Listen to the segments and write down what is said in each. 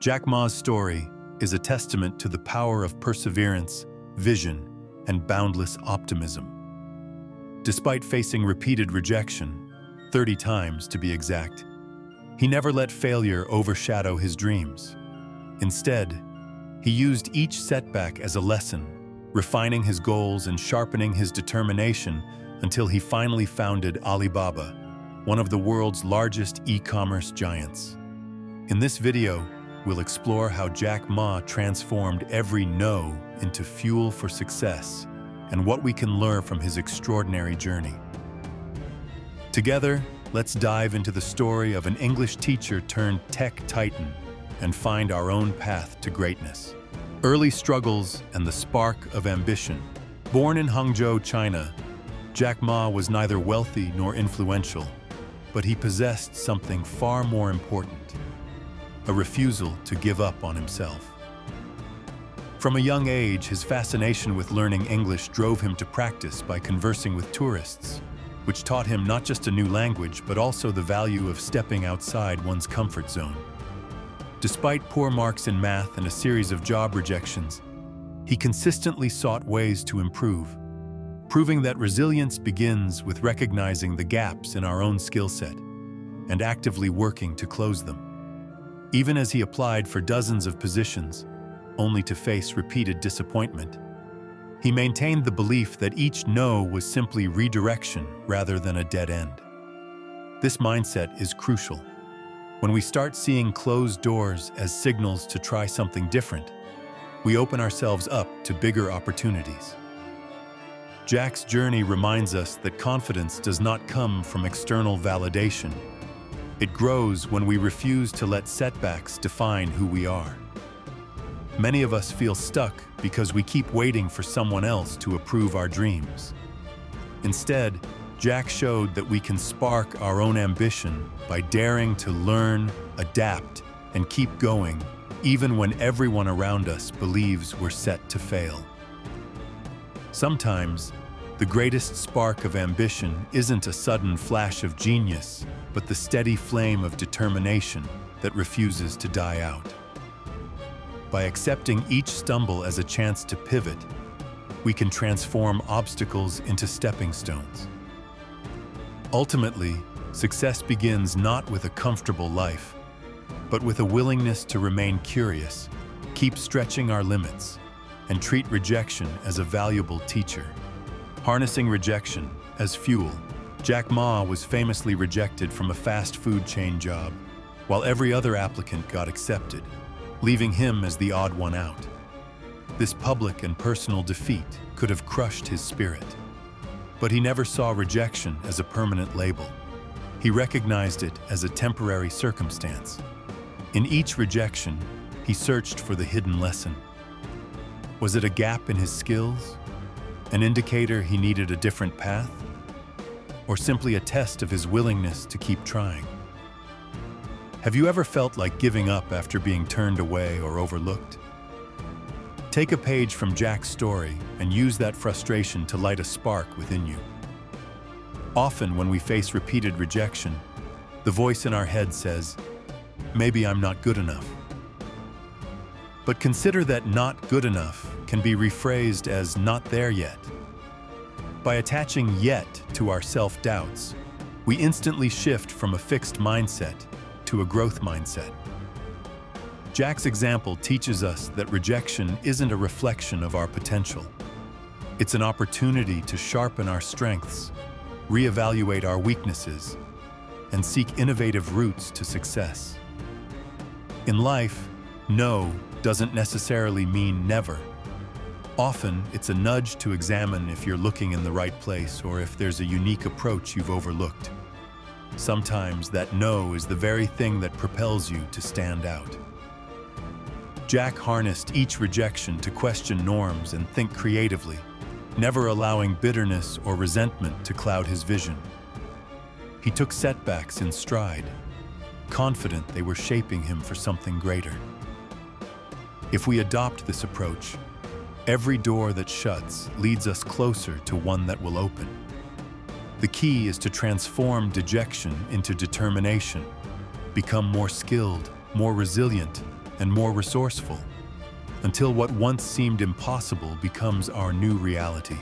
Jack Ma's story is a testament to the power of perseverance, vision, and boundless optimism. Despite facing repeated rejection, 30 times to be exact, he never let failure overshadow his dreams. Instead, he used each setback as a lesson, refining his goals and sharpening his determination until he finally founded Alibaba, one of the world's largest e-commerce giants. In this video, we'll explore how Jack Ma transformed every no into fuel for success and what we can learn from his extraordinary journey. Together, let's dive into the story of an English teacher turned tech titan and find our own path to greatness. Early struggles and the spark of ambition. Born in Hangzhou, China, Jack Ma was neither wealthy nor influential, but he possessed something far more important: a refusal to give up on himself. From a young age, his fascination with learning English drove him to practice by conversing with tourists, which taught him not just a new language, but also the value of stepping outside one's comfort zone. Despite poor marks in math and a series of job rejections, he consistently sought ways to improve, proving that resilience begins with recognizing the gaps in our own skill set and actively working to close them. Even as he applied for dozens of positions, only to face repeated disappointment, he maintained the belief that each no was simply redirection rather than a dead end. This mindset is crucial. When we start seeing closed doors as signals to try something different, we open ourselves up to bigger opportunities. Jack's journey reminds us that confidence does not come from external validation. It grows when we refuse to let setbacks define who we are. Many of us feel stuck because we keep waiting for someone else to approve our dreams. Instead, Jack showed that we can spark our own ambition by daring to learn, adapt, and keep going, even when everyone around us believes we're set to fail. Sometimes, the greatest spark of ambition isn't a sudden flash of genius, but the steady flame of determination that refuses to die out. By accepting each stumble as a chance to pivot, we can transform obstacles into stepping stones. Ultimately, success begins not with a comfortable life, but with a willingness to remain curious, keep stretching our limits, and treat rejection as a valuable teacher. Harnessing rejection as fuel, Jack Ma was famously rejected from a fast food chain job, while every other applicant got accepted, leaving him as the odd one out. This public and personal defeat could have crushed his spirit. But he never saw rejection as a permanent label. He recognized it as a temporary circumstance. In each rejection, he searched for the hidden lesson. Was it a gap in his skills? An indicator he needed a different path? Or simply a test of his willingness to keep trying? Have you ever felt like giving up after being turned away or overlooked? Take a page from Jack's story and use that frustration to light a spark within you. Often when we face repeated rejection, the voice in our head says, "Maybe I'm not good enough." But consider that "not good enough" can be rephrased as "not there yet." By attaching "yet" to our self-doubts, we instantly shift from a fixed mindset to a growth mindset. Jack's example teaches us that rejection isn't a reflection of our potential. It's an opportunity to sharpen our strengths, reevaluate our weaknesses, and seek innovative routes to success. In life, no doesn't necessarily mean never. Often, it's a nudge to examine if you're looking in the right place or if there's a unique approach you've overlooked. Sometimes that no is the very thing that propels you to stand out. Jack harnessed each rejection to question norms and think creatively, never allowing bitterness or resentment to cloud his vision. He took setbacks in stride, confident they were shaping him for something greater. If we adopt this approach, every door that shuts leads us closer to one that will open. The key is to transform dejection into determination, become more skilled, more resilient, and more resourceful, until what once seemed impossible becomes our new reality.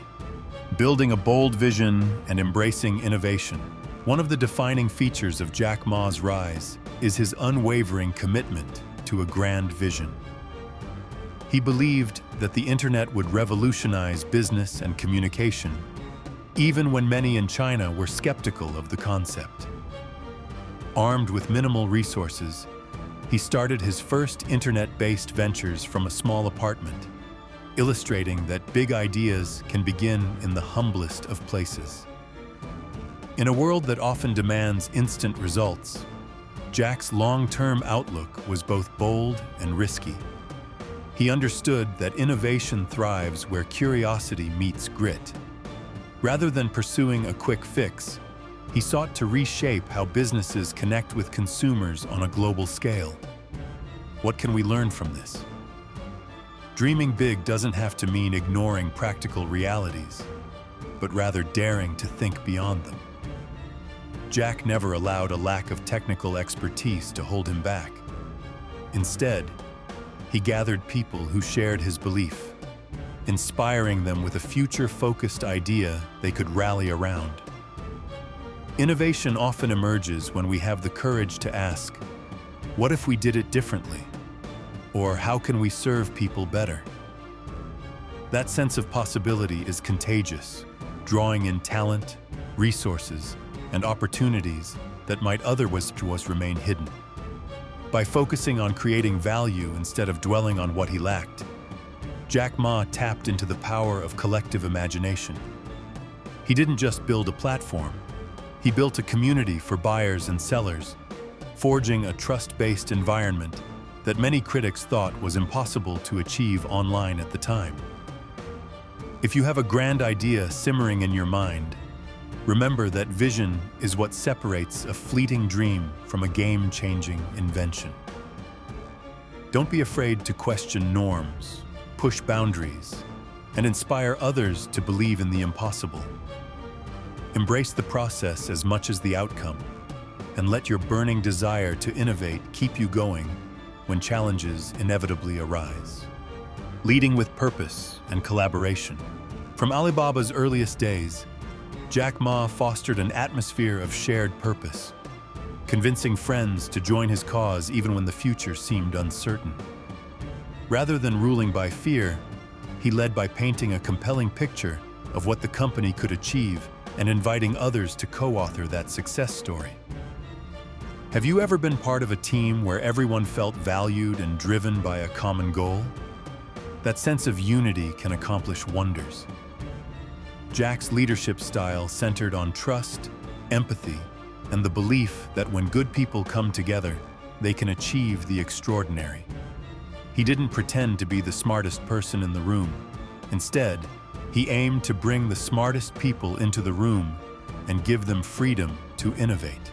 Building a bold vision and embracing innovation. One of the defining features of Jack Ma's rise is his unwavering commitment to a grand vision. He believed that the internet would revolutionize business and communication, even when many in China were skeptical of the concept. Armed with minimal resources, he started his first internet-based ventures from a small apartment, illustrating that big ideas can begin in the humblest of places. In a world that often demands instant results, Jack's long-term outlook was both bold and risky. He understood that innovation thrives where curiosity meets grit. Rather than pursuing a quick fix, he sought to reshape how businesses connect with consumers on a global scale. What can we learn from this? Dreaming big doesn't have to mean ignoring practical realities, but rather daring to think beyond them. Jack never allowed a lack of technical expertise to hold him back. Instead, he gathered people who shared his belief, inspiring them with a future-focused idea they could rally around. Innovation often emerges when we have the courage to ask, what if we did it differently? Or how can we serve people better? That sense of possibility is contagious, drawing in talent, resources, and opportunities that might otherwise remain hidden. By focusing on creating value instead of dwelling on what he lacked, Jack Ma tapped into the power of collective imagination. He didn't just build a platform, he built a community for buyers and sellers, forging a trust-based environment that many critics thought was impossible to achieve online at the time. If you have a grand idea simmering in your mind, remember that vision is what separates a fleeting dream from a game-changing invention. Don't be afraid to question norms, push boundaries, and inspire others to believe in the impossible. Embrace the process as much as the outcome, and let your burning desire to innovate keep you going when challenges inevitably arise. Leading with purpose and collaboration. From Alibaba's earliest days, Jack Ma fostered an atmosphere of shared purpose, convincing friends to join his cause even when the future seemed uncertain. Rather than ruling by fear, he led by painting a compelling picture of what the company could achieve and inviting others to co-author that success story. Have you ever been part of a team where everyone felt valued and driven by a common goal? That sense of unity can accomplish wonders. Jack's leadership style centered on trust, empathy, and the belief that when good people come together, they can achieve the extraordinary. He didn't pretend to be the smartest person in the room. Instead, he aimed to bring the smartest people into the room and give them freedom to innovate.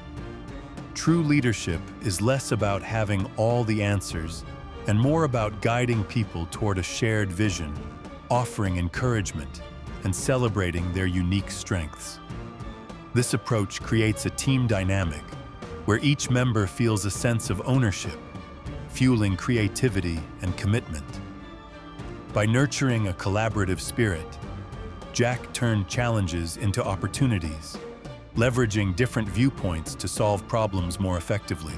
True leadership is less about having all the answers and more about guiding people toward a shared vision, offering encouragement, and celebrating their unique strengths. This approach creates a team dynamic where each member feels a sense of ownership, fueling creativity and commitment. By nurturing a collaborative spirit, Jack turned challenges into opportunities, leveraging different viewpoints to solve problems more effectively.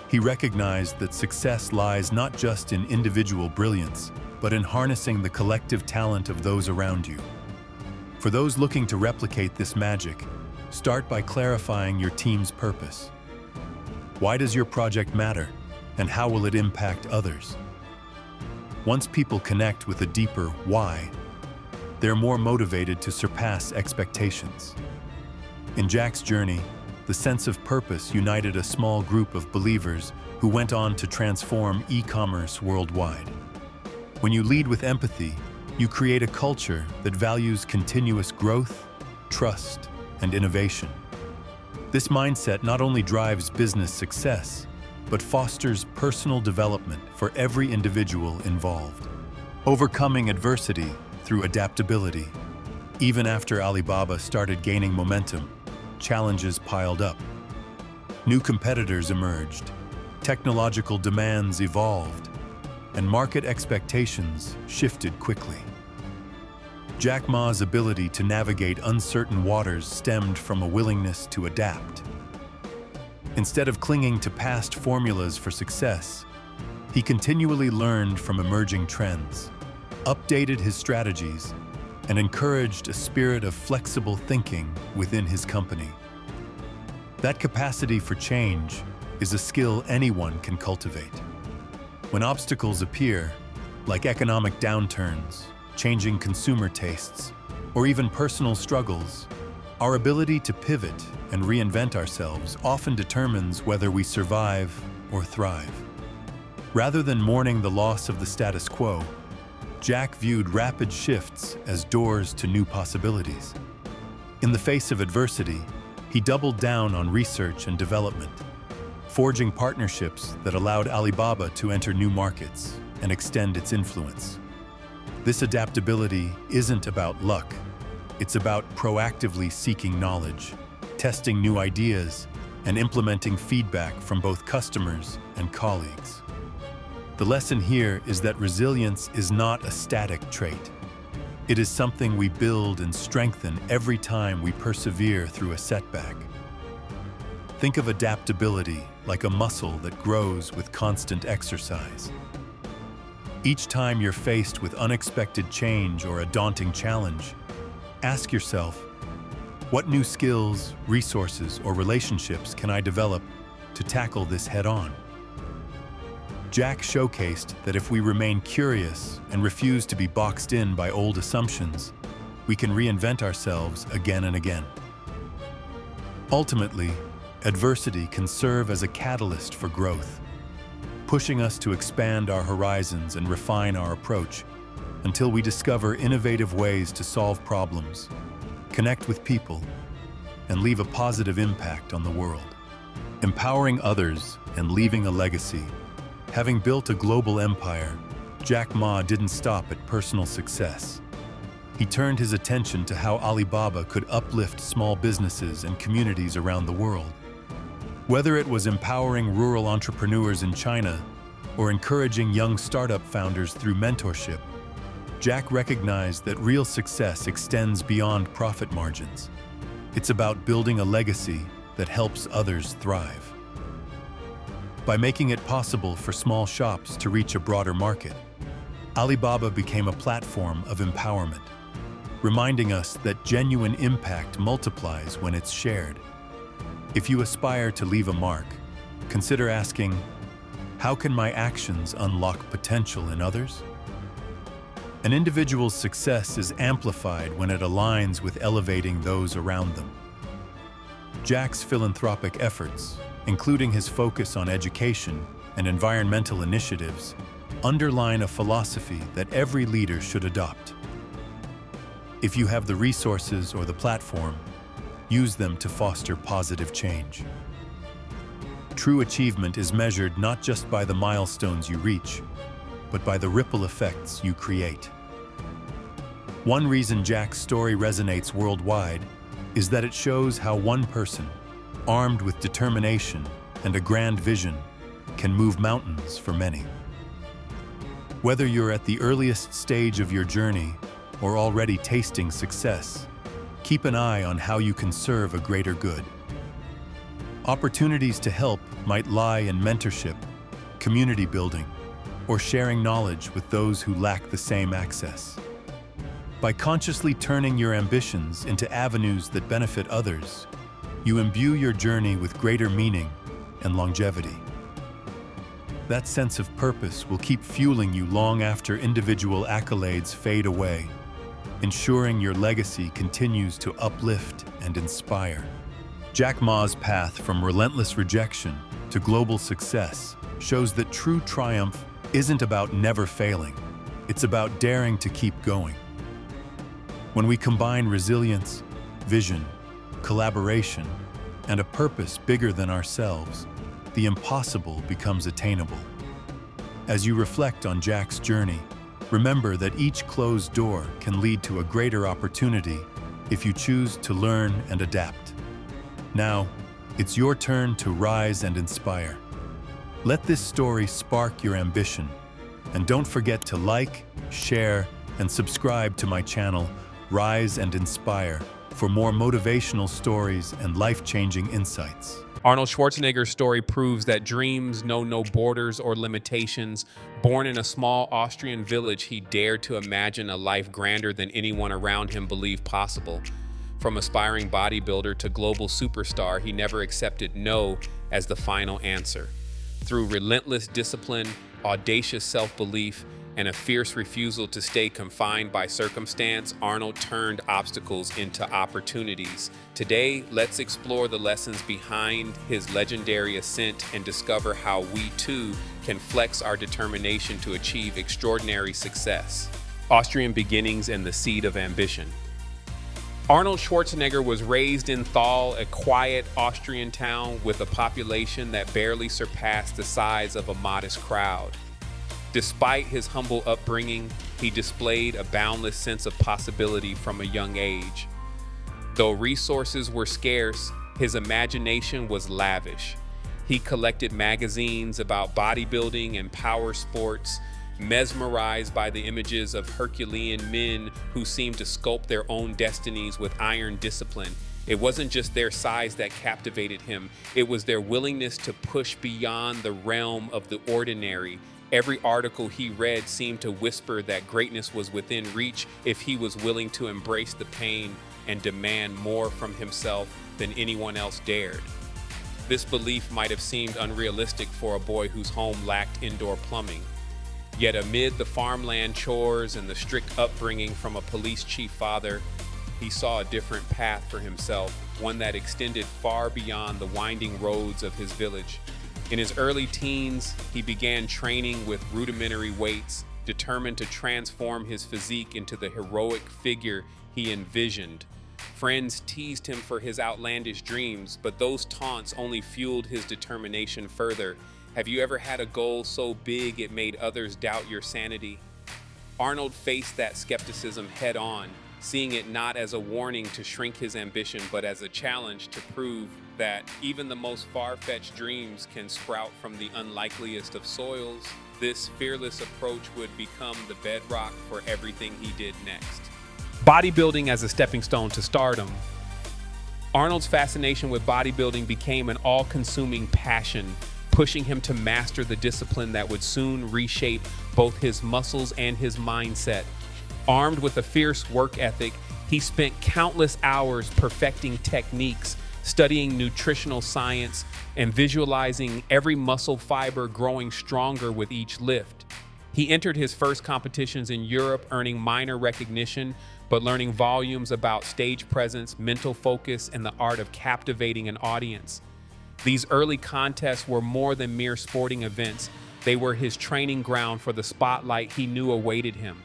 He recognized that success lies not just in individual brilliance, but in harnessing the collective talent of those around you. For those looking to replicate this magic, start by clarifying your team's purpose. Why does your project matter, and how will it impact others? Once people connect with a deeper why, they're more motivated to surpass expectations. In Jack's journey, the sense of purpose united a small group of believers who went on to transform e-commerce worldwide. When you lead with empathy, you create a culture that values continuous growth, trust, and innovation. This mindset not only drives business success, but fosters personal development for every individual involved. Overcoming adversity through adaptability. Even after Alibaba started gaining momentum, challenges piled up. New competitors emerged, Technological demands evolved, and market expectations shifted quickly. Jack Ma's ability to navigate uncertain waters stemmed from a willingness to adapt. Instead of clinging to past formulas for success, he continually learned from emerging trends, updated his strategies, and encouraged a spirit of flexible thinking within his company. That capacity for change is a skill anyone can cultivate. When obstacles appear, like economic downturns, changing consumer tastes, or even personal struggles, our ability to pivot and reinvent ourselves often determines whether we survive or thrive. Rather than mourning the loss of the status quo, Jack viewed rapid shifts as doors to new possibilities. In the face of adversity, he doubled down on research and development, forging partnerships that allowed Alibaba to enter new markets and extend its influence. This adaptability isn't about luck. It's about proactively seeking knowledge, testing new ideas, and implementing feedback from both customers and colleagues. The lesson here is that resilience is not a static trait. It is something we build and strengthen every time we persevere through a setback. Think of adaptability like a muscle that grows with constant exercise. Each time you're faced with unexpected change or a daunting challenge, ask yourself, what new skills, resources, or relationships can I develop to tackle this head-on? Jack showcased that if we remain curious and refuse to be boxed in by old assumptions, we can reinvent ourselves again and again. Ultimately, adversity can serve as a catalyst for growth, pushing us to expand our horizons and refine our approach until we discover innovative ways to solve problems, connect with people, and leave a positive impact on the world. Empowering others and leaving a legacy. Having built a global empire, Jack Ma didn't stop at personal success. He turned his attention to how Alibaba could uplift small businesses and communities around the world. Whether it was empowering rural entrepreneurs in China or encouraging young startup founders through mentorship, Jack recognized that real success extends beyond profit margins. It's about building a legacy that helps others thrive. By making it possible for small shops to reach a broader market, Alibaba became a platform of empowerment, reminding us that genuine impact multiplies when it's shared. If you aspire to leave a mark, consider asking, how can my actions unlock potential in others? An individual's success is amplified when it aligns with elevating those around them. Jack's philanthropic efforts, including his focus on education and environmental initiatives, underline a philosophy that every leader should adopt. If you have the resources or the platform, use them to foster positive change. True achievement is measured not just by the milestones you reach, but by the ripple effects you create. One reason Jack's story resonates worldwide is that it shows how one person, armed with determination and a grand vision, can move mountains for many. Whether you're at the earliest stage of your journey or already tasting success, keep an eye on how you can serve a greater good. Opportunities to help might lie in mentorship, community building, or sharing knowledge with those who lack the same access. By consciously turning your ambitions into avenues that benefit others, you imbue your journey with greater meaning and longevity. That sense of purpose will keep fueling you long after individual accolades fade away, ensuring your legacy continues to uplift and inspire. Jack Ma's path from relentless rejection to global success shows that true triumph isn't about never failing, it's about daring to keep going. When we combine resilience, vision, collaboration, and a purpose bigger than ourselves, the impossible becomes attainable. As you reflect on Jack's journey, remember that each closed door can lead to a greater opportunity if you choose to learn and adapt. Now, it's your turn to rise and inspire. Let this story spark your ambition. And don't forget to like, share, and subscribe to my channel, Rise and Inspire, for more motivational stories and life-changing insights. Arnold Schwarzenegger's story proves that dreams know no borders or limitations. Born in a small Austrian village, he dared to imagine a life grander than anyone around him believed possible. From aspiring bodybuilder to global superstar, he never accepted no as the final answer. Through relentless discipline, audacious self-belief, and a fierce refusal to stay confined by circumstance, Arnold turned obstacles into opportunities. Today, let's explore the lessons behind his legendary ascent and discover how we too can flex our determination to achieve extraordinary success. Austrian beginnings and the seed of ambition. Arnold Schwarzenegger was raised in Thal, a quiet Austrian town with a population that barely surpassed the size of a modest crowd. Despite his humble upbringing, he displayed a boundless sense of possibility from a young age. Though resources were scarce, his imagination was lavish. He collected magazines about bodybuilding and power sports, mesmerized by the images of Herculean men who seemed to sculpt their own destinies with iron discipline. It wasn't just their size that captivated him, it was their willingness to push beyond the realm of the ordinary. Every article he read seemed to whisper that greatness was within reach if he was willing to embrace the pain and demand more from himself than anyone else dared. This belief might have seemed unrealistic for a boy whose home lacked indoor plumbing. Yet amid the farmland chores and the strict upbringing from a police chief father, he saw a different path for himself, one that extended far beyond the winding roads of his village. In his early teens, he began training with rudimentary weights, determined to transform his physique into the heroic figure he envisioned. Friends teased him for his outlandish dreams, but those taunts only fueled his determination further. Have you ever had a goal so big it made others doubt your sanity? Arnold faced that skepticism head on, seeing it not as a warning to shrink his ambition, but as a challenge to prove that even the most far-fetched dreams can sprout from the unlikeliest of soils. This fearless approach would become the bedrock for everything he did next. Bodybuilding as a stepping stone to stardom. Arnold's fascination with bodybuilding became an all-consuming passion, pushing him to master the discipline that would soon reshape both his muscles and his mindset. Armed with a fierce work ethic, he spent countless hours perfecting techniques, studying nutritional science, and visualizing every muscle fiber growing stronger with each lift. He entered his first competitions in Europe, earning minor recognition, but learning volumes about stage presence, mental focus, and the art of captivating an audience. These early contests were more than mere sporting events. They were his training ground for the spotlight he knew awaited him.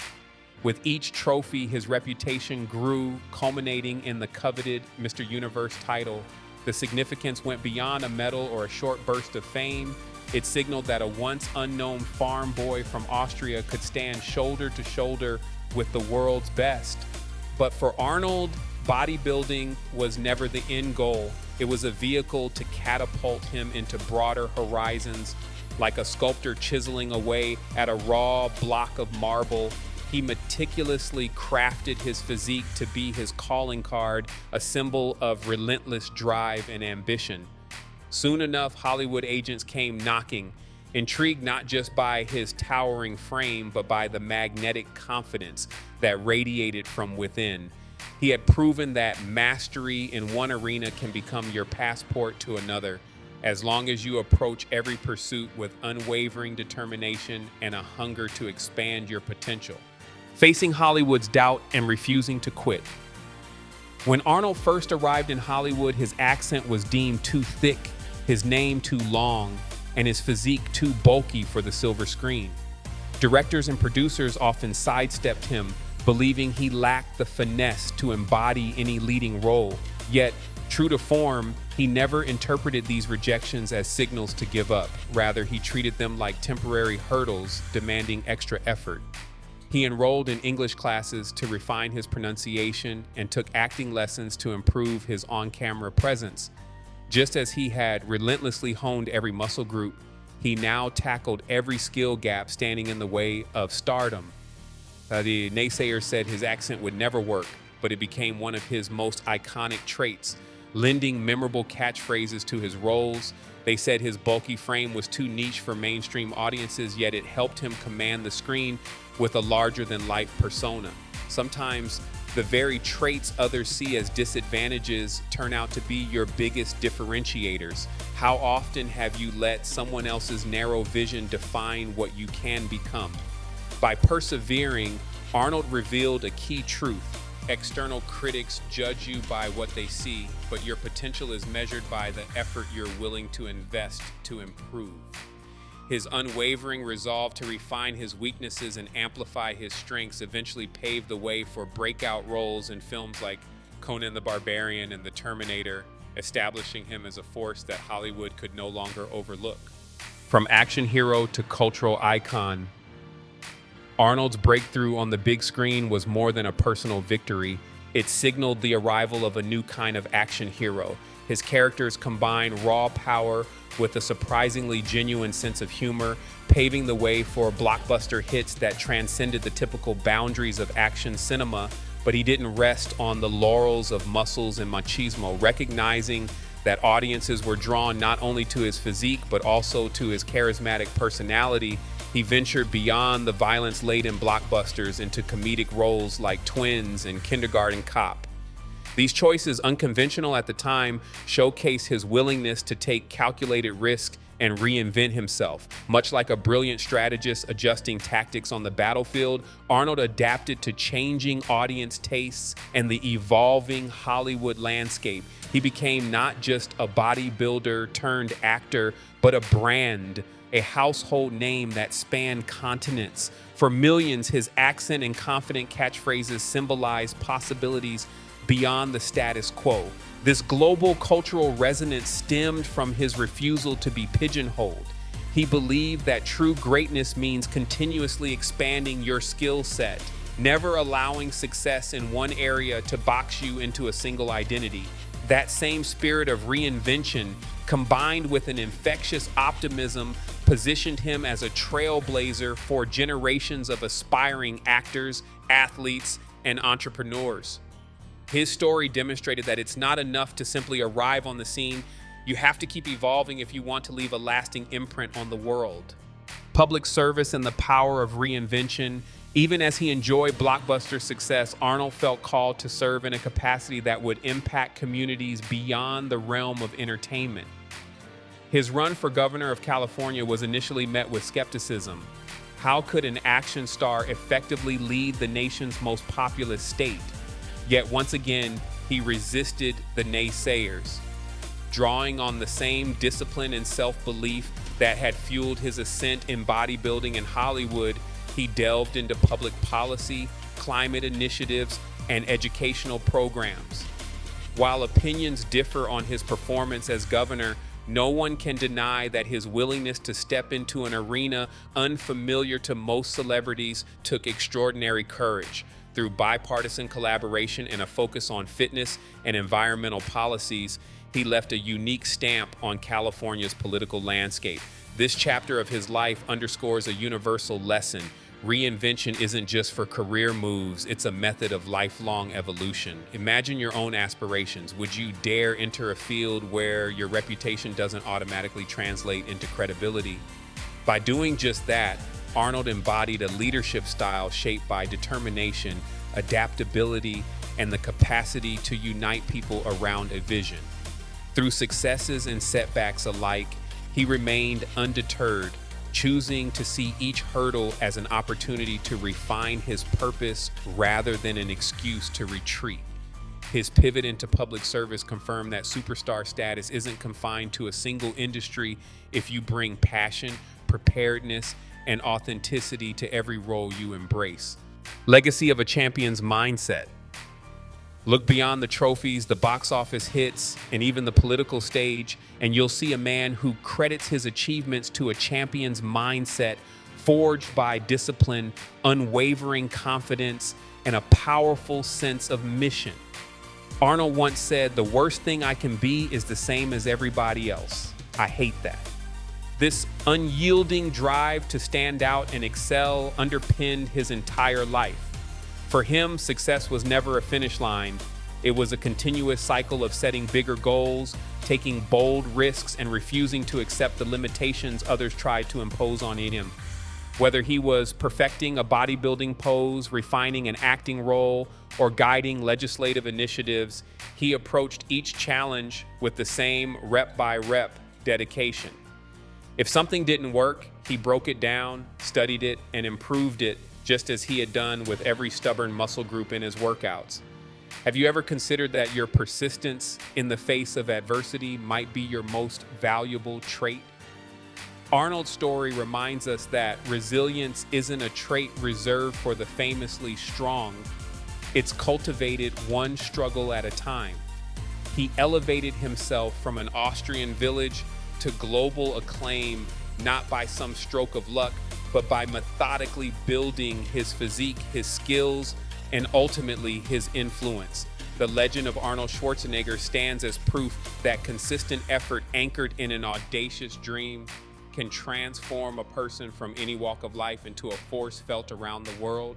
With each trophy, his reputation grew, culminating in the coveted Mr. Universe title. The significance went beyond a medal or a short burst of fame. It signaled that a once unknown farm boy from Austria could stand shoulder to shoulder with the world's best. But for Arnold, bodybuilding was never the end goal. It was a vehicle to catapult him into broader horizons. Like a sculptor chiseling away at a raw block of marble, he meticulously crafted his physique to be his calling card, a symbol of relentless drive and ambition. Soon enough, Hollywood agents came knocking, intrigued not just by his towering frame, but by the magnetic confidence that radiated from within. He had proven that mastery in one arena can become your passport to another, as long as you approach every pursuit with unwavering determination and a hunger to expand your potential. Facing Hollywood's doubt and refusing to quit. When Arnold first arrived in Hollywood, his accent was deemed too thick, his name too long, and his physique too bulky for the silver screen. Directors and producers often sidestepped him, believing he lacked the finesse to embody any leading role. Yet, true to form, he never interpreted these rejections as signals to give up. Rather, he treated them like temporary hurdles demanding extra effort. He enrolled in English classes to refine his pronunciation and took acting lessons to improve his on-camera presence. Just as he had relentlessly honed every muscle group, he now tackled every skill gap standing in the way of stardom. The naysayers said his accent would never work, but it became one of his most iconic traits, lending memorable catchphrases to his roles. They said his bulky frame was too niche for mainstream audiences, yet it helped him command the screen with a larger-than-life persona. Sometimes the very traits others see as disadvantages turn out to be your biggest differentiators. How often have you let someone else's narrow vision define what you can become? By persevering, Arnold revealed a key truth. External critics judge you by what they see, but your potential is measured by the effort you're willing to invest to improve. His unwavering resolve to refine his weaknesses and amplify his strengths eventually paved the way for breakout roles in films like Conan the Barbarian and The Terminator, establishing him as a force that Hollywood could no longer overlook. From action hero to cultural icon, Arnold's breakthrough on the big screen was more than a personal victory. It signaled the arrival of a new kind of action hero. His characters combine raw power with a surprisingly genuine sense of humor, paving the way for blockbuster hits that transcended the typical boundaries of action cinema. But he didn't rest on the laurels of muscles and machismo, recognizing that audiences were drawn not only to his physique, but also to his charismatic personality. He ventured beyond the violence-laden blockbusters into comedic roles like Twins and Kindergarten Cop. These choices, unconventional at the time, showcase his willingness to take calculated risks and reinvent himself. Much like a brilliant strategist adjusting tactics on the battlefield, Arnold adapted to changing audience tastes and the evolving Hollywood landscape. He became not just a bodybuilder turned actor, but a brand, a household name that spanned continents. For millions, his accent and confident catchphrases symbolized possibilities beyond the status quo. This global cultural resonance stemmed from his refusal to be pigeonholed. He believed that true greatness means continuously expanding your skill set, never allowing success in one area to box you into a single identity. That same spirit of reinvention, combined with an infectious optimism, positioned him as a trailblazer for generations of aspiring actors, athletes, and entrepreneurs. His story demonstrated that it's not enough to simply arrive on the scene. You have to keep evolving if you want to leave a lasting imprint on the world. Public service and the power of reinvention. Even as he enjoyed blockbuster success, Arnold felt called to serve in a capacity that would impact communities beyond the realm of entertainment. His run for governor of California was initially met with skepticism. How could an action star effectively lead the nation's most populous state? Yet once again, he resisted the naysayers. Drawing on the same discipline and self-belief that had fueled his ascent in bodybuilding and Hollywood, he delved into public policy, climate initiatives, and educational programs. While opinions differ on his performance as governor, no one can deny that his willingness to step into an arena unfamiliar to most celebrities took extraordinary courage. Through bipartisan collaboration and a focus on fitness and environmental policies, he left a unique stamp on California's political landscape. This chapter of his life underscores a universal lesson. Reinvention isn't just for career moves, it's a method of lifelong evolution. Imagine your own aspirations. Would you dare enter a field where your reputation doesn't automatically translate into credibility? By doing just that, Arnold embodied a leadership style shaped by determination, adaptability, and the capacity to unite people around a vision. Through successes and setbacks alike, he remained undeterred, choosing to see each hurdle as an opportunity to refine his purpose rather than an excuse to retreat. His pivot into public service confirmed that superstar status isn't confined to a single industry if you bring passion, preparedness, and authenticity to every role you embrace. Legacy of a champion's mindset. Look beyond the trophies, the box office hits, and even the political stage, and you'll see a man who credits his achievements to a champion's mindset forged by discipline, unwavering confidence, and a powerful sense of mission. Arnold once said, "The worst thing I can be is the same as everybody else. I hate that." This unyielding drive to stand out and excel underpinned his entire life. For him, success was never a finish line. It was a continuous cycle of setting bigger goals, taking bold risks, and refusing to accept the limitations others tried to impose on him. Whether he was perfecting a bodybuilding pose, refining an acting role, or guiding legislative initiatives, he approached each challenge with the same rep-by-rep dedication. If something didn't work, he broke it down, studied it, and improved it, just as he had done with every stubborn muscle group in his workouts. Have you ever considered that your persistence in the face of adversity might be your most valuable trait? Arnold's story reminds us that resilience isn't a trait reserved for the famously strong. It's cultivated one struggle at a time. He elevated himself from an Austrian village to global acclaim, not by some stroke of luck, but by methodically building his physique, his skills, and ultimately his influence. The legend of Arnold Schwarzenegger stands as proof that consistent effort anchored in an audacious dream can transform a person from any walk of life into a force felt around the world.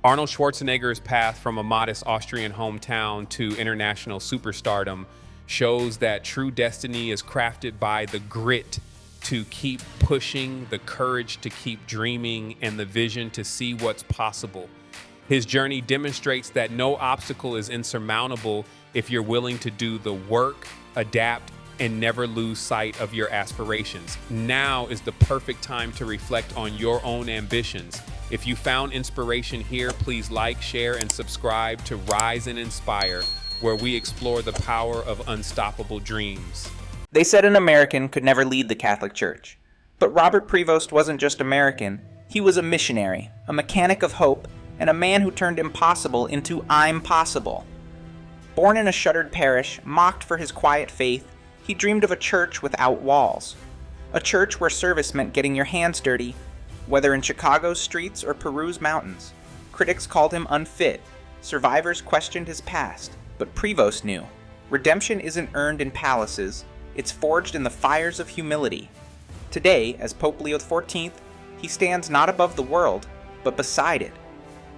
Arnold Schwarzenegger's path from a modest Austrian hometown to international superstardom shows that true destiny is crafted by the grit to keep pushing, the courage to keep dreaming, and the vision to see what's possible. His journey demonstrates that no obstacle is insurmountable if you're willing to do the work, adapt, and never lose sight of your aspirations. Now is the perfect time to reflect on your own ambitions. If you found inspiration here, please like, share, and subscribe to Rise and Inspire, where we explore the power of unstoppable dreams. They said an American could never lead the Catholic Church. But Robert Prevost wasn't just American. He was a missionary, a mechanic of hope, and a man who turned impossible into I'm possible. Born in a shuttered parish, mocked for his quiet faith, he dreamed of a church without walls. A church where service meant getting your hands dirty, whether in Chicago's streets or Peru's mountains. Critics called him unfit. Survivors questioned his past. But Prevost knew. Redemption isn't earned in palaces, it's forged in the fires of humility. Today, as Pope Leo XIV, he stands not above the world, but beside it,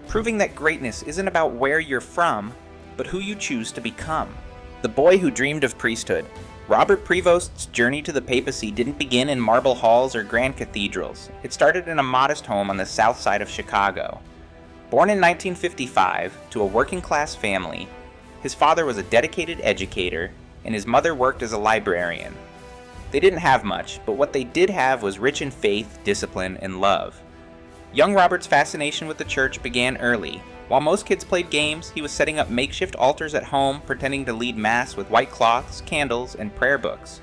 proving that greatness isn't about where you're from, but who you choose to become. The boy who dreamed of priesthood. Robert Prevost's journey to the papacy didn't begin in marble halls or grand cathedrals. It started in a modest home on the south side of Chicago. Born in 1955 to a working-class family, his father was a dedicated educator, and his mother worked as a librarian. They didn't have much, but what they did have was rich in faith, discipline, and love. Young Robert's fascination with the church began early. While most kids played games, he was setting up makeshift altars at home, pretending to lead mass with white cloths, candles, and prayer books.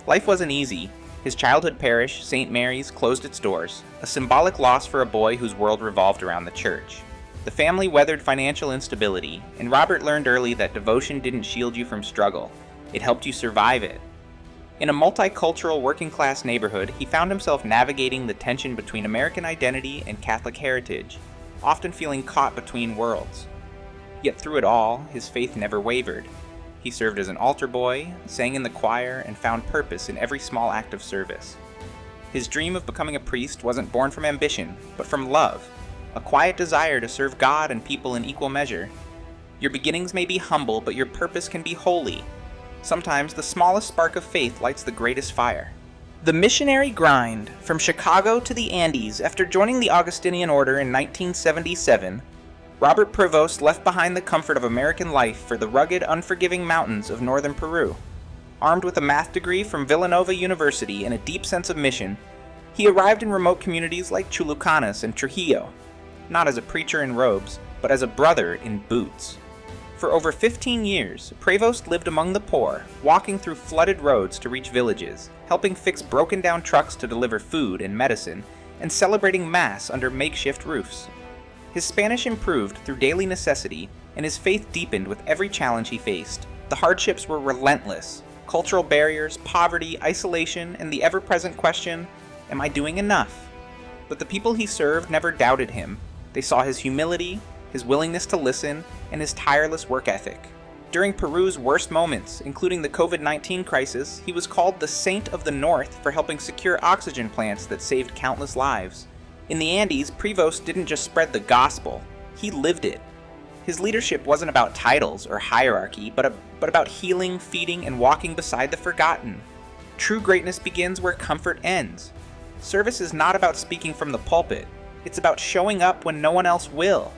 Life wasn't easy. His childhood parish, St. Mary's, closed its doors, a symbolic loss for a boy whose world revolved around the church. The family weathered financial instability, and Robert learned early that devotion didn't shield you from struggle. It helped you survive it. In a multicultural working-class neighborhood, he found himself navigating the tension between American identity and Catholic heritage, often feeling caught between worlds. Yet through it all, his faith never wavered. He served as an altar boy, sang in the choir, and found purpose in every small act of service. His dream of becoming a priest wasn't born from ambition, but from love. A quiet desire to serve God and people in equal measure. Your beginnings may be humble, but your purpose can be holy. Sometimes the smallest spark of faith lights the greatest fire. The missionary grind from Chicago to the Andes. After joining the Augustinian order in 1977, Robert Prevost left behind the comfort of American life for the rugged, unforgiving mountains of northern Peru. Armed with a math degree from Villanova University and a deep sense of mission, he arrived in remote communities like Chulucanas and Trujillo, not as a preacher in robes, but as a brother in boots. For over 15 years, Prevost lived among the poor, walking through flooded roads to reach villages, helping fix broken-down trucks to deliver food and medicine, and celebrating Mass under makeshift roofs. His Spanish improved through daily necessity, and his faith deepened with every challenge he faced. The hardships were relentless: cultural barriers, poverty, isolation, and the ever-present question, am I doing enough? But the people he served never doubted him. They saw his humility, his willingness to listen, and his tireless work ethic. During Peru's worst moments, including the COVID-19 crisis, he was called the Saint of the North for helping secure oxygen plants that saved countless lives. In the Andes, Prevost didn't just spread the gospel, he lived it. His leadership wasn't about titles or hierarchy, but about healing, feeding, and walking beside the forgotten. True greatness begins where comfort ends. Service is not about speaking from the pulpit, it's about showing up when no one else will.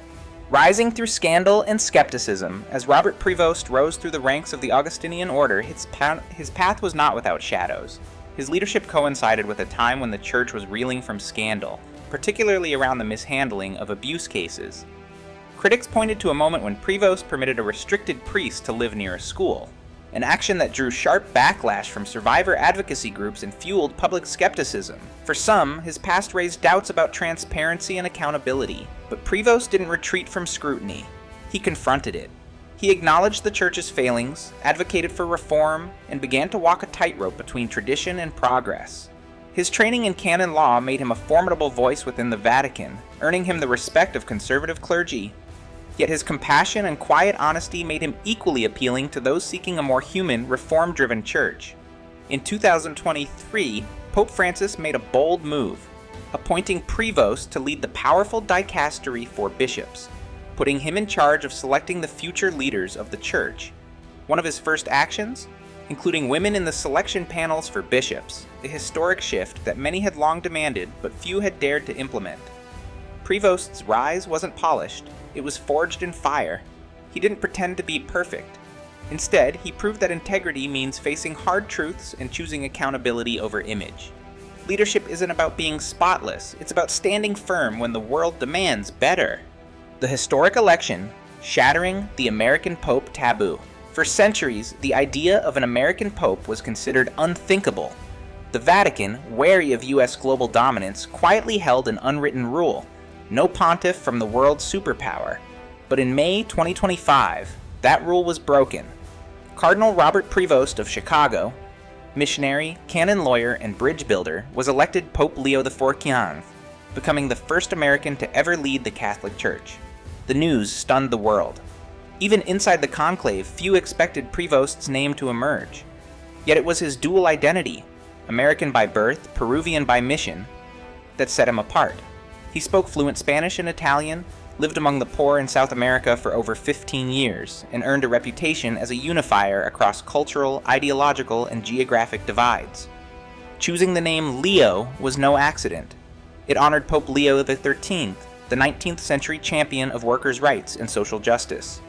Rising through scandal and skepticism, as Robert Prevost rose through the ranks of the Augustinian order, his path was not without shadows. His leadership coincided with a time when the church was reeling from scandal, particularly around the mishandling of abuse cases. Critics pointed to a moment when Prevost permitted a restricted priest to live near a school, an action that drew sharp backlash from survivor advocacy groups and fueled public skepticism. For some, his past raised doubts about transparency and accountability, but Prevost didn't retreat from scrutiny. He confronted it. He acknowledged the church's failings, advocated for reform, and began to walk a tightrope between tradition and progress. His training in canon law made him a formidable voice within the Vatican, earning him the respect of conservative clergy. Yet his compassion and quiet honesty made him equally appealing to those seeking a more human, reform-driven church. In 2023, Pope Francis made a bold move, appointing Prevost to lead the powerful dicastery for bishops, putting him in charge of selecting the future leaders of the church. One of his first actions? Including women in the selection panels for bishops, a historic shift that many had long demanded but few had dared to implement. Prevost's rise wasn't polished, it was forged in fire. He didn't pretend to be perfect. Instead, he proved that integrity means facing hard truths and choosing accountability over image. Leadership isn't about being spotless, it's about standing firm when the world demands better. The historic election, shattering the American Pope taboo. For centuries, the idea of an American Pope was considered unthinkable. The Vatican, wary of US global dominance, quietly held an unwritten rule: no pontiff from the world's superpower. But in May 2025, that rule was broken. Cardinal Robert Prevost of Chicago, missionary, canon lawyer, and bridge builder, was elected Pope Leo XIV, becoming the first American to ever lead the Catholic Church. The news stunned the world. Even inside the conclave, few expected Prevost's name to emerge. Yet it was his dual identity, American by birth, Peruvian by mission, that set him apart. He spoke fluent Spanish and Italian, lived among the poor in South America for over 15 years, and earned a reputation as a unifier across cultural, ideological, and geographic divides. Choosing the name Leo was no accident. It honored Pope Leo XIII, the 19th century champion of workers' rights and social justice.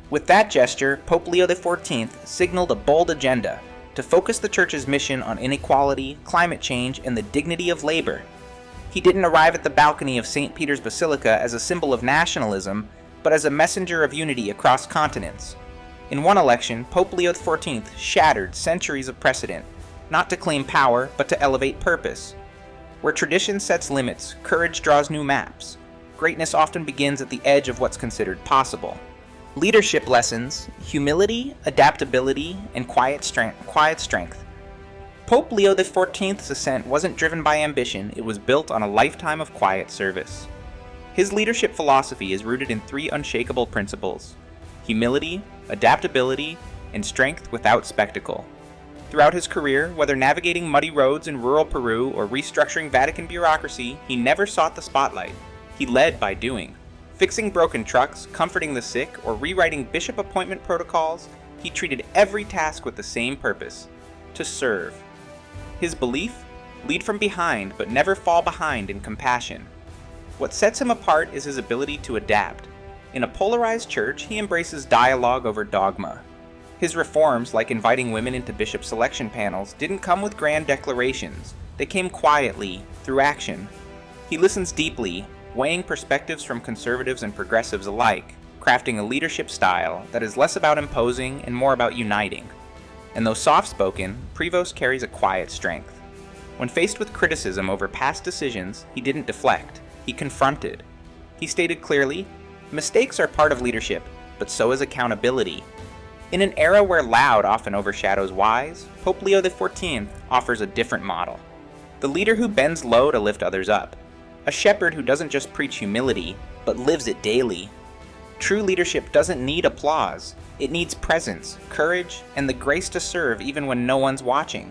With that gesture, Pope Leo XIV signaled a bold agenda to focus the Church's mission on inequality, climate change, and the dignity of labor. He didn't arrive at the balcony of St. Peter's Basilica as a symbol of nationalism, but as a messenger of unity across continents. In one election, Pope Leo XIV shattered centuries of precedent, not to claim power, but to elevate purpose. Where tradition sets limits, courage draws new maps. Greatness often begins at the edge of what's considered possible. Leadership lessons: humility, adaptability, and quiet strength. Pope Leo XIV's ascent wasn't driven by ambition, it was built on a lifetime of quiet service. His leadership philosophy is rooted in three unshakable principles: humility, adaptability, and strength without spectacle. Throughout his career, whether navigating muddy roads in rural Peru or restructuring Vatican bureaucracy, he never sought the spotlight. He led by doing. Fixing broken trucks, comforting the sick, or rewriting bishop appointment protocols, he treated every task with the same purpose: to serve. His belief? Lead from behind, but never fall behind in compassion. What sets him apart is his ability to adapt. In a polarized church, he embraces dialogue over dogma. His reforms, like inviting women into bishop selection panels, didn't come with grand declarations. They came quietly, through action. He listens deeply, weighing perspectives from conservatives and progressives alike, crafting a leadership style that is less about imposing and more about uniting. And though soft-spoken, Prevost carries a quiet strength. When faced with criticism over past decisions, he didn't deflect, he confronted. He stated clearly, mistakes are part of leadership, but so is accountability. In an era where loud often overshadows wise, Pope Leo XIV offers a different model. The leader who bends low to lift others up. A shepherd who doesn't just preach humility, but lives it daily. True leadership doesn't need applause. It needs presence, courage, and the grace to serve even when no one's watching.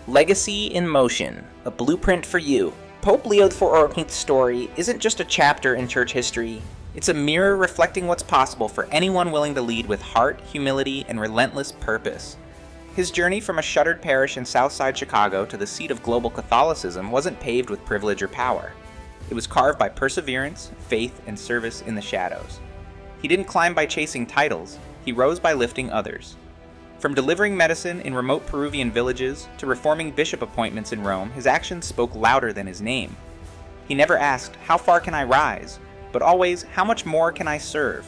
Legacy in Motion, a blueprint for you. Pope Leo XIV's story isn't just a chapter in church history, it's a mirror reflecting what's possible for anyone willing to lead with heart, humility, and relentless purpose. His journey from a shuttered parish in Southside Chicago to the seat of global Catholicism wasn't paved with privilege or power. It was carved by perseverance, faith, and service in the shadows. He didn't climb by chasing titles, he rose by lifting others. From delivering medicine in remote Peruvian villages to reforming bishop appointments in Rome, his actions spoke louder than his name. He never asked, "How far can I rise?" but always, "How much more can I serve?"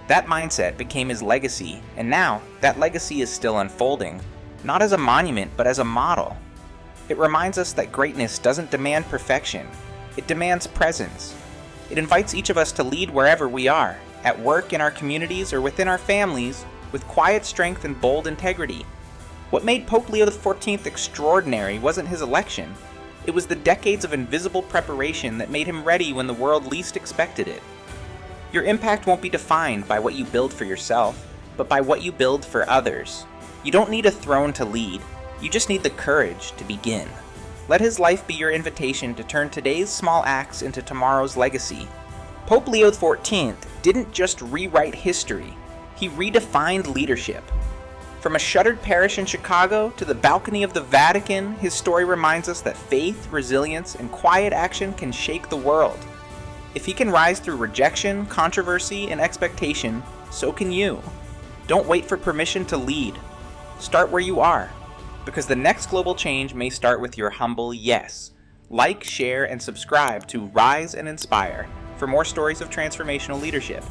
That mindset became his legacy, and now that legacy is still unfolding, not as a monument, but as a model. It reminds us that greatness doesn't demand perfection, it demands presence. It invites each of us to lead wherever we are, at work, in our communities, or within our families, with quiet strength and bold integrity. What made Pope Leo XIV extraordinary wasn't his election. It was the decades of invisible preparation that made him ready when the world least expected it. Your impact won't be defined by what you build for yourself, but by what you build for others. You don't need a throne to lead, you just need the courage to begin. Let his life be your invitation to turn today's small acts into tomorrow's legacy. Pope Leo XIV didn't just rewrite history, he redefined leadership. From a shuttered parish in Chicago to the balcony of the Vatican, his story reminds us that faith, resilience, and quiet action can shake the world. If he can rise through rejection, controversy, and expectation, so can you. Don't wait for permission to lead. Start where you are, because the next global change may start with your humble yes. Like, share, and subscribe to Rise and Inspire for more stories of transformational leadership.